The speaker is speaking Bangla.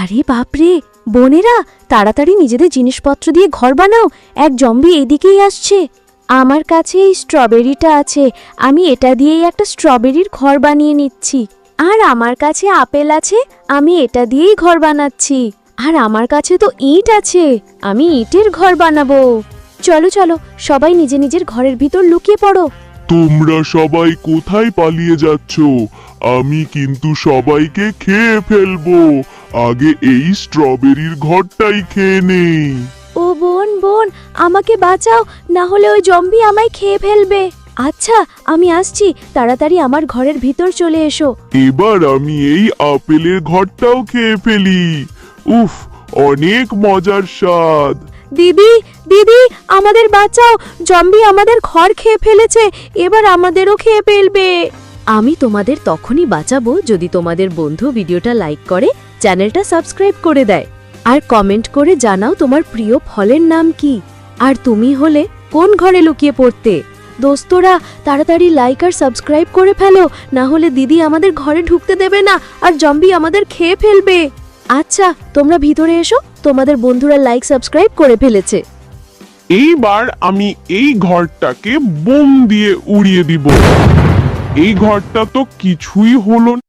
আরে বাপরে, বোনেরা তাড়াতাড়ি নিজেদের জিনিসপত্র দিয়ে ঘর বানাও, এক জম্বি এইদিকেই আসছে। আমার কাছে এই স্ট্রবেরিটা আছে, আমি এটা দিয়েই একটা স্ট্রবেরির ঘর বানিয়ে নিচ্ছি। আর আমার কাছে আপেল আছে, আমি এটা দিয়েই ঘর বানাচ্ছি। আর আমার কাছে তো ইট আছে, আমি ইটের ঘর বানাবো। চলো চলো, সবাই নিজে নিজের ঘরের ভিতর লুকিয়ে পড়ো। তোমরা সবাই কোথায় পালিয়ে যাচ্ছ? আমি কিন্তু সবাইকে খেয়ে ফেলবো। আগে এই স্ট্রবেরির ঘরটাই খেয়ে নেই। ও বোন বোন, আমাকে বাঁচাও, না হলে ওই জম্বি আমায় খেয়ে ফেলবে। আচ্ছা আমি আসছি, তাড়াতাড়ি আমার ঘরের ভিতর চলে এসো। এবার আমি এই আপেলের ঘরটাও খেয়ে ফেলি। উফ, অনেক মজার স্বাদ। দিদি দিদি, আমাদের বাঁচাও, জম্বি আমাদের ঘর খেয়ে ফেলেছে, এবার আমাদেরও খেয়ে ফেলবে। আমি তোমাদের তখনই বাঁচাবো যদি তোমাদের বন্ধু ভিডিওটা লাইক করে, চ্যানেলটা সাবস্ক্রাইব করে দেয়, আর কমেন্ট করে জানাও তোমার প্রিয় ফলের নাম কি, আর তুমি হলে কোন ঘরে লুকিয়ে পড়তে। দোস্তরা তাড়াতাড়ি লাইক আর সাবস্ক্রাইব করে ফেলো, না হলে দিদি আমাদের ঘরে ঢুকতে দেবে না আর জম্বি আমাদের খেয়ে ফেলবে। আচ্ছা তোমরা ভিতরে এসো, তোমাদের বন্ধুরা লাইক সাবস্ক্রাইব করে ফেলেছে। এইবার আমি এই ঘরটাকে বোম দিয়ে উড়িয়ে দিব। এই ঘরটা তো কিছুই হলো না।